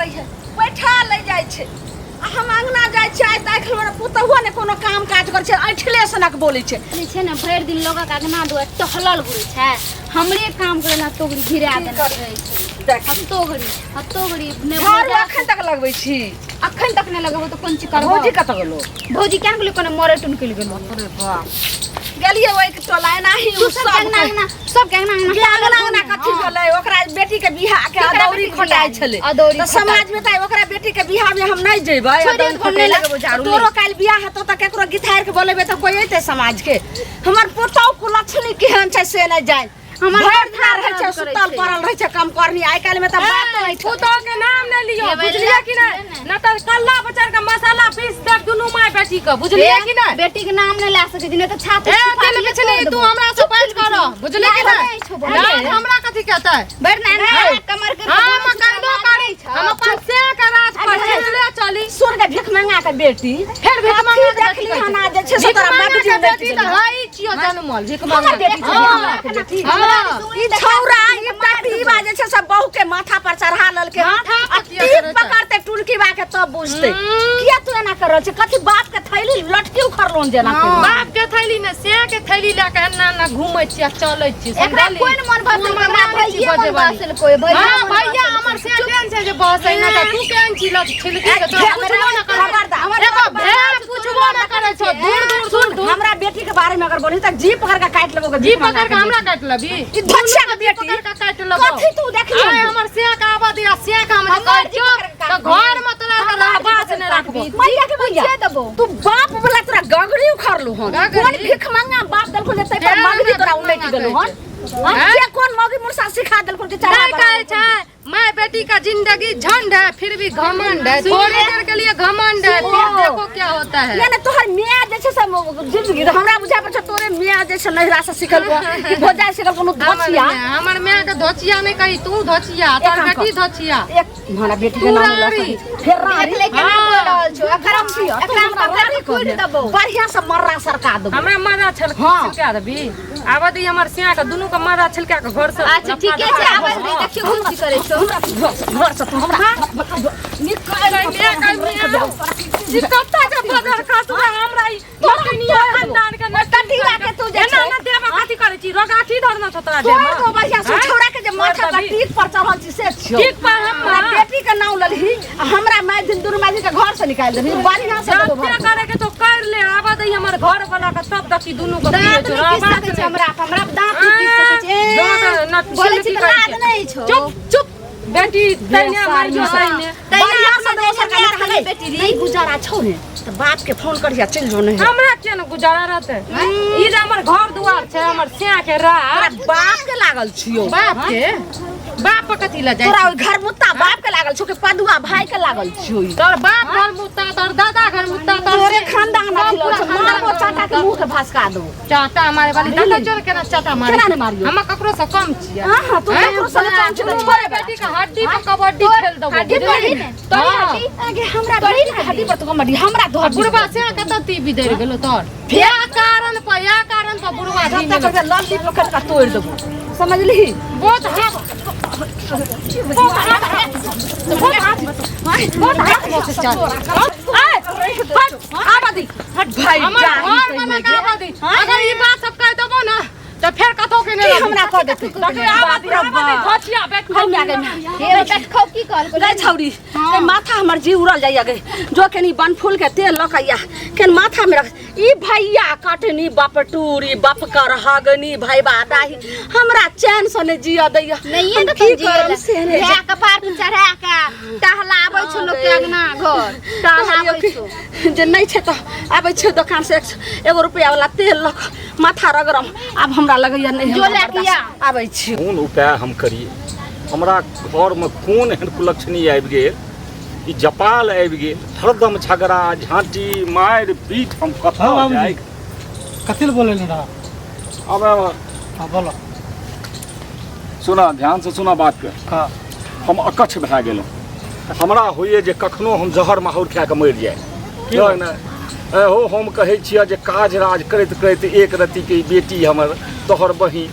रही है बैठा ले जाय छे हम अंगना जाय छै देख हमर पुतहुआ ने कोनो काम काज कर छै ऐठले सनक बोलै छै छै ने भरि दिन लोग के अंगना दुआ टहलल घुरै छै हमरे काम करे ना तो घड़ी भिरा देना रहै छै देख हत्तो घड़ी ने घर अखन तक लगबै छी अखन तक ने लगबो तो कोन चीज करबो भौजी कत गेलो भौजी केन गेलो कोनो मरे टुन के गेलो अरे बाप गेलिए ओइ टोला नाही सब के अंगना कथि भेलै ओकरा बेटी के बियाह के अदौरी खोटाय छलै त समाज में त ओकरा बेटी के बियाह में हम नहीं जेबै अदौरी खोटे लगबो झाड़ू तोरो काल बियाह हेतो त केकरो गिथार के बोलेबे त कोई एते समाज के हमर पुतौ को लक्षणी केहन छै से नहीं जाय हमर घर रहे छै सुतल पड़ल रहे छै काम करनी आइ काल में त बात नहीं छै पुतौ के नाम नहीं लियो बुझलिए कि नहीं न त कल्ला बचार के मसाला पीस दे दुनु माय बेटी के बुझलिए कि नहीं बेटी के नाम नहीं ला सके दिन त छाती दिल में छले तू हमरा से पैच करो बुझलिए कि नहीं हमरा कथि कहता है बैठ ना कमर के हम करबो करी हम अपन से के राज पर चले चली सुर के भीख मंगा के बेटी फिर भीख मंगा के देखली हना जे छै से तोरा मगजी बेटी त हई छियो जन्मल भीख मंगा बेटी हमरा ई छौरा ई टाटी बाजे छै सब बहू के माथा पर चढ़ा लल के टीप पकड़ते टुलकी बा के तब बुझते किया तू एना कर रहल छै कथि बाप के थैली लटकी उखड़लोन जेना बाप के थैली ने से के थैली ला के एना ना घुमै छियै चलै छियै एकरा कोन मन भसल हमरा भैया मन भसल कोई भैया भैया हमर से केन छै जे बहसै ना त तू केन छी लट छिलकी के तो पूछबो ना कर हमर एगो भेड़ पूछबो ना करे छ दूर दूर हमरा बेटी के बारे में अगर बोली त जी पकड़ के काट लेबो जी पकड़ के हमरा काट लेबी ई बच्चा के बेटी पकड़ के काट लेबो कथि तू देखली हमर से का आबा दिया से का हम काट जो त घर में तोरा के रहबास ने रखबी मैया के भैया देबो तू बाप वाला तोरा गगड़ी उखड़लू हन कोन भीख मंगा बाप देलको जे तै पर मगरी तोरा उलट गेलो हन ये कौन मौगी मुर्सा सिखा देलको जे चढ़ा कहै छै माय बेटी का जिंदगी झंड है फिर भी घमंड है थोड़ी देर के लिए घमंड है फिर देखो क्या होता है यानी तोहर मियां जे छै से जिंदगी हमरा बुझा पर छ तोरे मियां जे छै नहिरा से सिखल कि भोजा सिखल कोनो धोचिया हमर मियां के धोचिया नहीं कही तू धोचिया तोर बेटी धोचिया एक हमरा बेटी के नाम लखी फिर रारी लेके बोल रहल छौ एकरा छियो एकरा हम कुट देबो बढ़िया से मर्रा सरका देबो हमरा मर्रा छलका देबी आबा दी हमर सिया के दुनु के मर्रा छलका के घर से अच्छा ठीक है आबा दी देखियो हम की करे छौ घर से तू हमरा निकाल ई कत्ता के बदर खातु हमरा ई लकनिया खानदान के नटटी लाके तू जे ना देबा कथि करे छी रोगाठी धरना छ तोरा देबा तो बढ़िया से छोड़ा के जे माथा पर टीक पर चढ़ल छी से छियो टीक पर हमरा बेटी के नाम ललही हमरा माय दिन दुनु माय के घर से निकाल देबी बढ़िया से तो क्या करे के तो कर ले आबा दी हमर घर वाला के सब दकी दुनु को हमरा दांत पीस सके छै बोले छी लाद नहीं छौ चुप बेटी तैने मारियो तैने बढ़िया से दोसर के रखले बेटी रे गुजारा छौ ने त बाप के फोन करिया चल जो नहीं हमरा के न गुजारा रहते ई जे हमर घर दुआर छै हमर सिया के रात बाप के लागल छियो बाप के बाप कथि ला जाय तोरा घर मुत्ता बाप के लागल छौ के पदुआ भाई के लागल छियो तोर बाप घर मुत्ता तोर दादा घर मुत्ता तोरे खानदान खिलो छ मारबो चाटा के मुंह के भसका दो चाटा मारे वाली दादा जोर के ना चाटा मारे केना ने मारियो हम ककरो से कम छियै हां तू ककरो से कम छियै छोरे बेटी के हड्डी पर कबड्डी खेल दबो हड्डी तोरी हड्डी आगे हमरा बेटी के हड्डी पर तो कबड्डी हमरा तो बुढ़वा से कत ती बिधर गेलो तोर या कारण पर बुढ़वा दी तब तक लल्ली पकड़ के तोड़ देबो समझली बहुत आबादी हट भाई अगर ये बात सब कह देबो ना तो फिर कतो के नहीं हमरा कह देते धोचिया बैठ हम आ गए हे बैठ खौ की कहल रे छौरी ए माथा हमर जी उड़ल जाइया गे जो केनी बन फूल के तेल लकैया केन माथा में रख ई भैया काटनी बाप टूरी बाप कर हागनी भाई बादाही हमरा चैन से ने जिया दैया नहीं तो की करम से रे कपार पे चढ़ा के टहलाबै छ लोग के अंगना घर टहलाबै छ जे नहीं छै त आबै छै दुकान से 1 रुपया वाला तेल लक माथा रगरम अब हमरा लगैया नहीं जो ले किया आबै छी कोन उपाय हम करिए हमरा घर में कोन एहन कुलक्षणी आबि गेल ई जपाल आबि गेल हरदम झगड़ा झांटी मार पीट हम कथा जाय कथि ले बोले ना अब हां बोलो सुना ध्यान से सुना बात के हां हम अकच्छ भए गेलहुँ हमरा होइए जे कखनो हम जहर माहौर खा के मरि जाए किया ना हो हम कहै छियै जे काज राज करैत करैत एक रति के बेटी हमर तोहर बहिन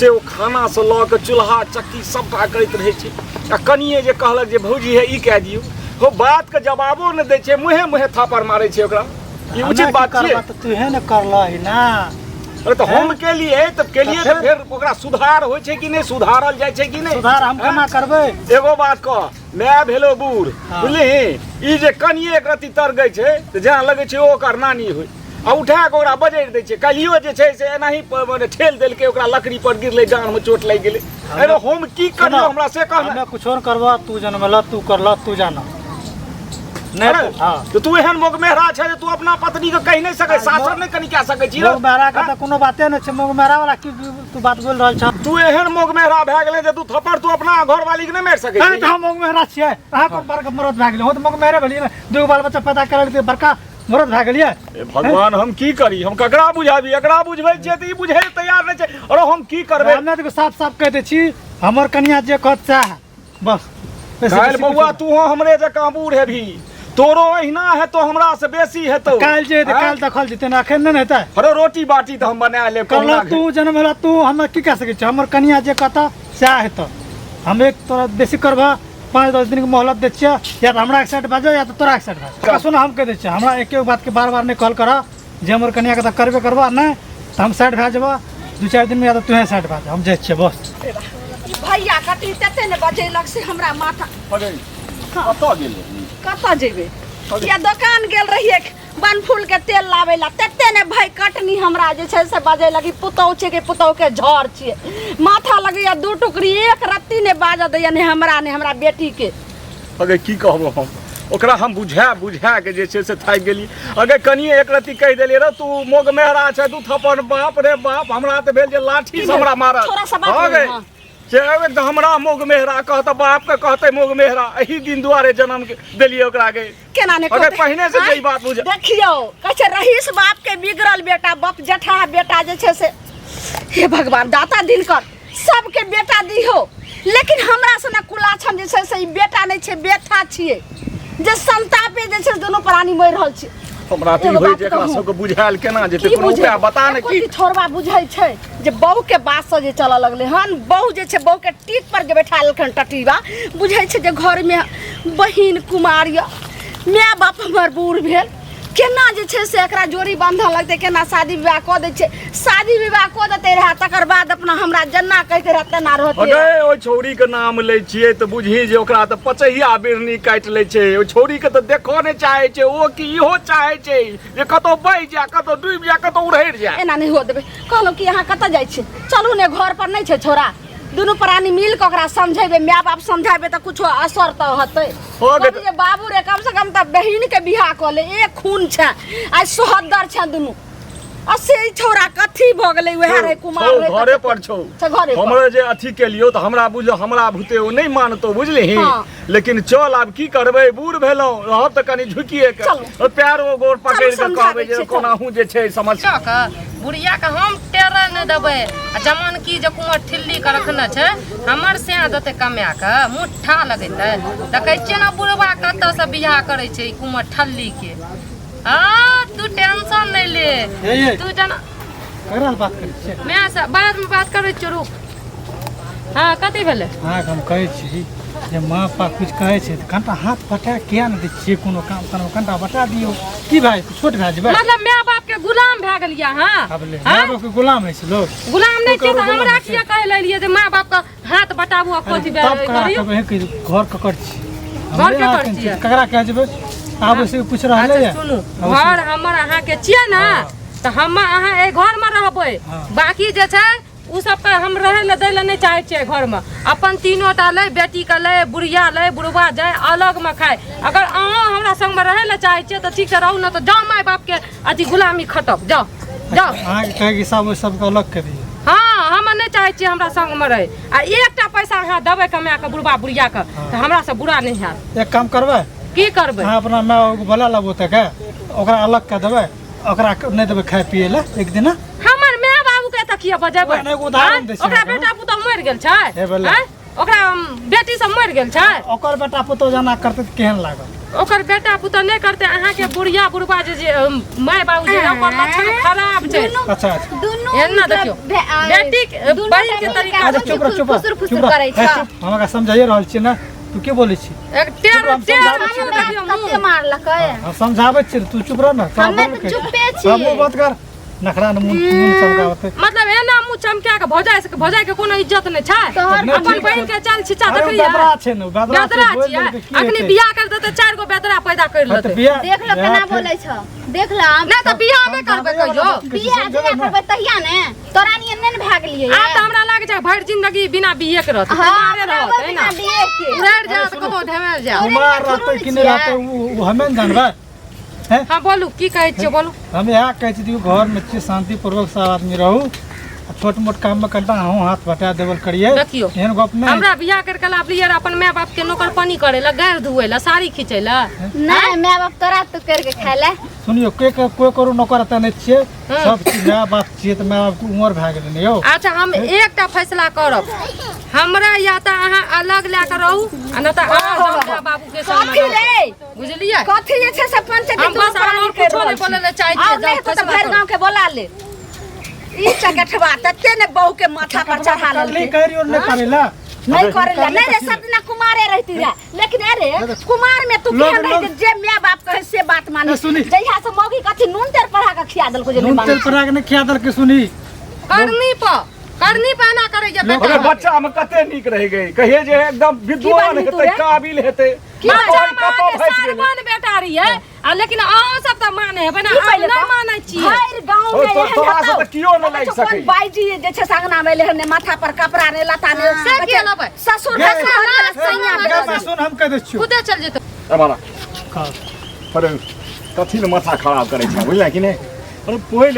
से ओ खाना से लऽ के चूल्हा चक्की सबटा करैत रहै छै आ कनिए जे कहलक जे भौजी है ई कह दियौ हो बात के जवाबो नहि दै छै मुँहे मुँहे थापर मारै छै ओकरा ई उचित बात छियै तो तू है ना करला ही ना अरे तो हम के लिए तो फिर ओकरा सुधार होइ छै कि नहीं सुधारल जाइ छै कि नहीं सुधार हम केना करबै एगो बात कह मैं भेलो बूढ़ बुझली ई जे कनिए एक रति तरगै छै तऽ जहाँ लगै छै ओकर नानी होइ आ उठा के ओकरा बजैर दै छै कलियो जे छै से एनाही ठेल देलकै ओकरा लकड़ी पर गिरलै जान में चोट लागि गेलै अरे हम की करियो हमरा से कह हमें कुछ और करवा तू जनमला तू करला तू जाना नहीं तो तू एहन मोग मेहरा छै जे तू अपना पत्नी के कहि नहीं सकै शासन नहीं कनी कह सकै छी मोग मेहरा के त कोनो बाते नै छै मोग मेहरा वाला की तू बात बोल रहल छ तू एहन मोग मेहरा भए गेलै जे तू थप्पड़ तू अपना घरवाली के नहीं मार सकै छी हम मोग मेहरा छियै अहाँ कोन बड़का मरद भए गेलै हो त मोग मेहरे भेलियै ना दू बाल बच्चा पैदा करल के बड़का मरद भए गेलियै भगवान हम की करी हम ककरा बुझाबी एकरा बुझबै छियै त ई बुझै तैयार नहि छै अरे हम की करबै हमे त साफ साफ कह दै छी हमर कन्या जे कहत चाह बस काल बउआ तू हमरे जकां बूढ़ हेभी तोरो अहिना है तो हमरा से बेसी हेतौ काल जे काल देखल जेतै ना अखन नहि हेतै अरे रोटी बाटी त हम बना लेब कहला तू जन्म होला तू हम की कह सकै छी हमर कन्या जे कहता सएह हेतौ हम एक तोरा बेसी करबा 5-10 दिन के मोहलत दै छियै या त हमरा एक साइड बाजो या त तोरा एक साइड बाजो सुन हम कह दै छियै हमरा एके बात के बार बार नहीं कहल कर जे हमर कन्या के त करबे करबा नहीं त हम साइड भए जेबा 2-4 दिन में या त तू साइड भए जा हम जाइ छियै बस भैया कटी तते ने बजेलक से हमरा माथा कतऽ गेल कतऽ जेबे या दुकान गेल रहिए बनफूल के तेल लावे ला तते ने भाई कटनी हमरा जे छै से बजे लगी पुतौ छै के पुतौ के झड़ छिए माथा लगैया दू टुकड़ी एक रत्ती ने बाज दैया ने हमरा बेटी के अगे की कहबो हम ओकरा हम बुझा के जे छै से थाकि गेली अगे कनिए एक रत्ती कहि देलिए रे तू मोग मेहरा छै तू थपन बाप रे बाप हमरा त भेल जे लाठी से हमरा मारत थोड़ा सा बात जे एकदम हमरा मोग मेहरा कहत बाप के कहते मोग मेहरा एही दिन दुआरे जन्म देलिए ओकरा के केना ने अगर पहिने से जे बात बुझ देखियो कहे रहीस बाप के बिगड़ल बेटा बाप जठा बेटा जे छै से हे भगवान दाता दिनकर सबके बेटा दिहो लेकिन हमरा से ना कुलाछन जे छै से ई बेटा नहीं छै बेटा छिए जे संतापे जे छै दोनों प्राणी मरि रहल छै हमरा त होय जे एकरा सबके बुझायल केना जेते कोनो उपाय बता ने की छोरबा बुझाइ छै जे बहू के बात से जे चला लगले हन बहू जे छै बहू के टीक पर जे बैठा लखन टटीबा बुझाइ छै जे घर में बहिन कुमारिया माय बाप हमर बूढ़ भेल केना जे छै से एकरा जोड़ी बांधा लगते केना शादी विवाह क दै छै शादी विवाह क देते रहा तकर बाद अपना हमरा जन्ना कह के रहते ना रहते अरे ओइ छौरी के नाम लै छियै त बुझी जे ओकरा त पचहिया बिरनी काट लै छै ओइ छौरी के त देखो नै चाहे छै ओ की इहो चाहे छै जे कतो बहि जा कतो डूब जा कतो उड़ैर जा एना नहीं हो देबे कहलो कि यहाँ कत जाय छै चलू ने घर पर नहीं छै छोरा दोनों प्राणी मिल के ओकरा समझेबे माय बाप समझाबे त कुछो असर त होतै जे बाबू रे कम से कम त बहिन के बियाह क ले एक खून छै आज सोहदर छै दोनों असे छोरा कथी भ गेलै वह रे कुमार रे घरे पर छौ हमरे जे अथी के लियो त हमरा बुझ हमरा भूते ओ नहीं मानतो बुझलिही लेकिन चल आब की करबै बूढ़ भेलौ रहब त कनी झुकिए के पैर ओ गोर पकड़ के कहबै जे कोनाहू जे छै समस्या का बुढ़िया के हम टेरा न देबै आ जमान की जे कुमार ठिल्ली के रखने छै हमर से देते कमा के मुठ्ठा लगेतै त कहै छियै ना बुढ़वा कतऽ से बियाह करै छै ई कुमार ठल्ली के तू टेंशन नहीं ले तू जना ककरा बात करै छै मैं से बाद में बात करै छियै रुक हां कथि भेलै हां हम कहै छी जे माँ पापा कुछ कहै छै त कनटा हाथ पटा किया न दै छियै कोनो काम तनो कनटा बता दियो की भाई छोट भए जेबै मतलब माय बाप के गुलाम भए गेलिया हां माय बाप के गुलाम है लोग गुलाम नहीं छै त हमरा किया कह लेलिए जे माय बाप के हाथ बटाबू आ कोथि करियो घर ककर छी घर ककर छी ककरा कह जेबै आब से पूछ रहले है सुनु घर हमर अहाँ के छियै ना त हम अहाँ ए घर में रहबै बाकी जे छै उ सब के हम रहे ले दै ले नहीं चाहे छियै घर में अपन तीनों टा ले बेटी के ले बुढ़िया ले बुढ़वा जाए अलग में खाए अगर अहाँ हमरा संग में रहे ले चाहे छियै त ठीक से रहू ना त जाओ माय बाप के अथी गुलामी खटक जाओ जाओ अहाँ के कहे कि सब के अलग कर दिए हां हम नहीं चाहे छियै हमरा संग में रहे आ एकटा पैसा अहाँ देबै कमा के बुढ़वा बुढ़िया के त हमरा से बुरा नहीं हैत एक काम करबै की करबै हां अपना माय को भला लगो त के ओकरा अलग कर देबै ओकरा नहीं देबै खाए पिए ले एक दिन हमर माय बाबू के त किया बजेबै उदाहरण दै छी ओकरा बेटा पुतौ मरि गेल छै ओकरा बेटी सब मरि गेल छै ओकर बेटा पुतौ जना करते त केहन लागत ओकर बेटा पुता नहीं करते अहाँ के बुढ़िया बुढ़बा जे माय बाबू जे ओकर लक्षण खराब छै। अच्छा एना देखियो बेटी बड़ी के तरीका अच्छा चुप रह चुप फुसुर फुसुर करै छै। हमरा समझाइए रहल छी ना तू के बोलै छी एक टेर देखियो कते मारलकै हम समझाबै छी तू चुप रह ना हमे तो चुपे छी हम बात कर नखरा न मुंह चमकावते मतलब एना मुंह चमका के भौजाई के कोनो इज्जत नहीं छै। तोहर अपन बहन के चाल छिचा अरे देखलियै बेदरा छै न बेदरा छै बोल छियै दे की अखनी बियाह कर देते 4 गो बेदरा पैदा कर तो लेते। बियाह देख लो केना बोलै छ देख ला नहीं तो बियाह नहीं करबे कहियो बियाह जे करबै तहिया ने तोरा नियन नै भाग लियै आ त हमरा लागे छै भरि जिंदगी बिना बिये के रहत मारे रहत है ना उड़र जात कतो ढेमर जा। कुमार रहते कि नहीं रहते वो हमें न जानबे हां बोलू की कहै छियै बोलू। हम यहाँ कहै छी घर में छी शांति पूर्वक सब आदमी रहू छोट मोट काम में कनिटा अहूँ हाथ बटा देवल करिए देखियो एहन गप नहीं हमरा बियाह करके लाबलियै अपन माय बाप के नौकर पानी करे ला गायर धुए ला साड़ी खींचे ला नहीं माय बाप तोरा तू करके खाय ले सुनियो कोई करू नौकर एतऽ नहीं छियै सब चीज माय बाप छियै तऽ माय बाप के उम्र भए गेलै ने यौ। अच्छा हम एकटा फैसला करब हमरा या त अहाँ अलग ला के रहू आ न त अहाँ बाबू के संग कथी रे बुझलियै कथी जे छै से पंचायत हम बस और कुछो नहीं बोले ले चाहै छियै नहीं तो भर गांव के बोला ले ई चकठवा तते ने बहू के माथा पर चढ़ा नहीं ले करियो नहीं करेला नहीं करेला नहीं रे सब दिन कुमारे रहती रे लेकिन अरे कुमार में तू केहन रह जे माय बाप कहे से बात माने जहिया से मौगी कथी नून तेल पढ़ा के खिया देल को जे नून तेल परा के नहीं खिया दल के सुनी करनी पे ना करे जे अरे बच्चा में कते नीक रह गई कहिए जे एकदम विद्वान हेतै काबिल हेतै सारवन बेटा रही है आ लेकिन अहाँ सब त माने है बना हम नहीं मानै छी हर गांव में एहन तोरा से त कियो न लागि सकै बाईजी जे छै संगना में लेहने माथा पर कपड़ा ने लता ने से के लेबै ससुर भसुर सैया मैं सुन हम कह दे छियो खुदे चल जेतो मारा पर कथी ले माथा खराब करै छै बुझलै कि नहि अरे पहिल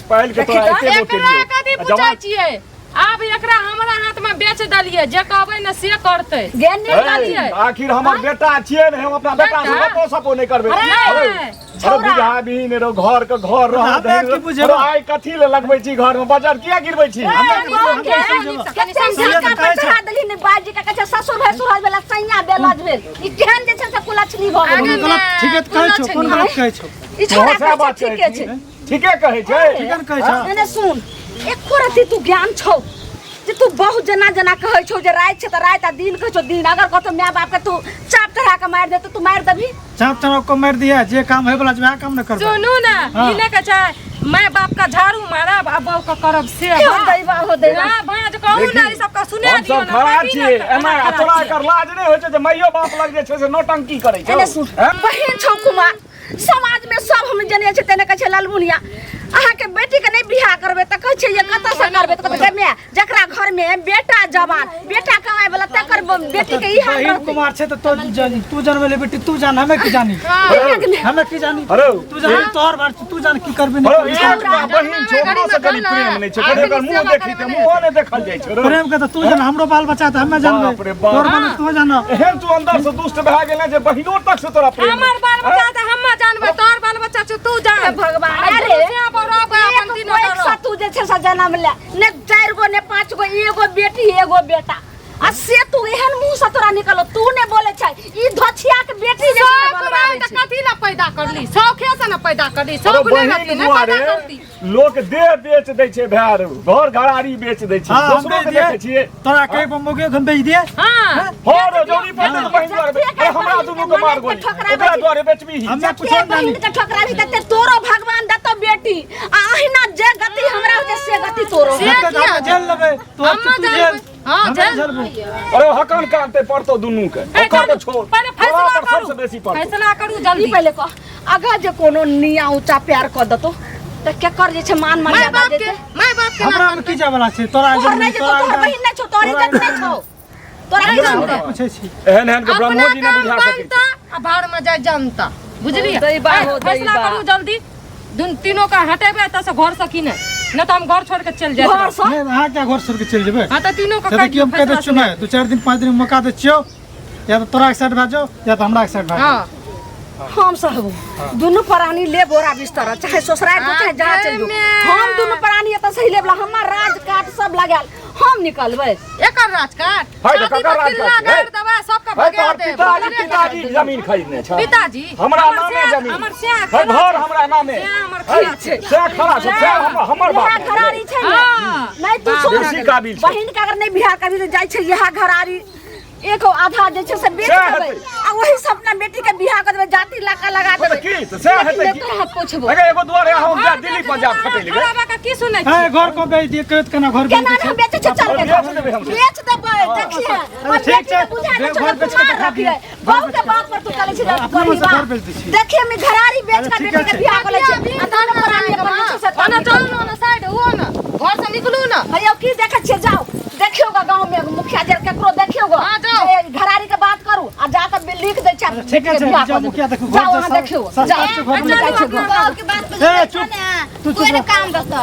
पाइल के तोरा एते गो एकरा कथी पूछै छियै अब एकरा हमरा हाथ में बेच दलिए जे कहबै न से करतै गेने दलिए आखिर हमर बेटा छियै ने हम अपना बेटा से गपो सपो नहीं करबै अरे बुझा भी ने रो घर के घर रह दे अरे आइ कथी ले लगबै छी घर में बाजार किया गिरबै छी चढ़ा देली ने बाजी का कहे ससुर भसुर होय वाला सैया बेलज भेल ई केहन जे छै से कुलछनी भ गेल गलत ठीके कहै छौ कोन गलत कहै छौ ई छोरा बात ठीके छै ठीके कहै छै ठीके कहै छौ एने सुन एको रति तू ज्ञान छौ जे तू बहुत जना कहै छौ जे रात छै त रात आ दिन कहै छौ दिन अगर कतो माय बाप के तू चाप चढ़ा के मार दे तू मार देबी चाप चढ़ा को मार दिया जे काम होय वाला वह काम न कर सुनू ना ई ने के छै माय बाप का झाड़ू मारब आ बाप का करब से हो दैवा हो दैवा भाज कहू ना ई सब का सुने दियो सब खराब छियै एना तोरा एकर लाज नहि होइ छै जे माइयो बाप लग जे छै से नौटंकी करै छै एने सुन बहिन छौ कुमार समाज में सब हम जने छै तेने कहै छै लालमुनिया अहाँ के बेटी के नहीं बियाह करबे त कहै छै ये कत से करबे त कहै छै जकरा घर में बेटा जवान बेटा कमाए वाला तकर बेटी के ई हाल बहिन कुमार छै त तू जानबे बेटी तू जान हमें की जानी हमें की जानी अरे तू जान तोहर बात तू जान की करबे अरे नहीं बहिन छोकरा से कनी प्रेम नहि छै कनी एकर मुंह देखि त मुंह ने देखल जाइ छै प्रेम के त तू जान हमरो बाल बच्चा त हमें जानबे तोहर बाल तू जान एहन तू अंदर से दुष्ट भए गेलै जे बहिनो तक से तोरा प्रेम हमर बाल बच्चा त हम जानबे तोहर बाल बच्चा छ तू जान भगवान अरे एक सतु जे छै से जन्म ले ने 4 गो ने 5 गो एगो बेटी एगो बेटा आ से तू एहन मुंह से तोरा निकलो तू ने बोले छै ई धछिया के बेटी जे छै बोलबाबै छै कथी ला पैदा करली शौखे से न पैदा करली शौक ने रहती न पैदा करती लोग देह बेच दै छै भार घर घरारी बेच दै छै दोसरो के देखै छियै तोरा के मौके हम बेच दिए हां हो रो जौनी पड़े तो बहिन द्वारे हमरा दुनु के मार गोली ओकरा द्वारे बेचबी हमें कुछ बहिन के ठोकरा भी देते तोरो भगवान दतो बेटी आ अहिना जे गति हमरा होते से गति तोरो जेल लेबे तू जेल हां जेल अरे हकन काटते पड़तो दुनु के ओकर के छोड़ पहले फैसला करू सबसे बेसी पड़तो फैसला करू जल्दी पहले कह अगर जे कोनो निया ऊंचा प्यार क दतो त के कर जे छै मान मर्यादा जे छै माय बाप के हमरा में की जावला छै तोरा तोहर नहीं छै तोहर बहिन नहीं छौ तोहर इज्जत नहीं छौ तोरा की जानते पूछे छी एहन एहन के ब्रह्मो जी ने बुझा सकै आ भाड़ में जाय जनता बुझलिए दैबा हो फैसला दैबा करू जल्दी तीनों का हटेबे त से घर से की नहीं त हम घर छोड़ के चल जाए घर से नहीं हां क्या घर छोड़ के चल जेबे हां त तीनों का से कि हम कह दे छियो मैं 2-4 दिन 5 दिन मौका दे छियो या तो तोरा के साइड भाजो या तो हमरा के साइड भाजो हां हम सहबो दोनों प्राणी ले बोरा बिस्तर चाहे ससुराल को चाहे जहां चल जो हम दोनों प्राणी एत सही लेबला हमर राज काट सब लगाल हम निकलबै एकर राजकाट है तो शादी ककर में किल्ला राजकाट है? गाड़ देबा सबके है भगा तोहर दे पिताजी जमीन खरीदने छ पिताजी हमरा हमर नामे से- जमीन हमर से है घर हमरा नामे से हमर है, खड़ा छै। से खड़ा छै से हमर इएह बात घरारी छै ने हाँ। नहीं तू सुन बेसी काबिल छै बहिन के अगर नहीं बिहार कभी तो जाय छै इएह घरारी एक आधा जे छै से बेच सएह देबै हेतै। आ वही से अपना बेटी के बियाह कर देबै जाति लगा लगा तो देबै की तो से हेतै लेकिन की तोरा पूछबो अगर एगो दुआरे हम जा दिल्ली पंजाब खटै ले खड़ा बा की सुनै है छी घर को बेच दिए कहत केना घर केना बेच नहीं बेचे छै चल के बेच देबै हम। बेच देबै देखिए और ठीक बेटी छै, के बुझा के घर चल बेच के कुमार दिखा रखिए दिए। बहु के बात पर तू चले छै अपना मन से घर बेच दै छी। देखिए मैं घरारी बेच के ठीक बेटी के छै। बियाह कर ले छै अंधार पर आने अपन नीचे से ओना चल ओना साइड हो ना घर से निकलू ना भैया की देखे छिए जाओ देखियोगा गांव में मुखिया जी केकरो देखियोगा हाँ, जाओ। घरारी के बात करू आ जाकर लिख दे छै ठीक है जाओ मुखिया देखो जाओ घर वहाँ से देखियो सब जाओ घर में जाओ गाँव के बात ए चुप तू कोई चुप काम बता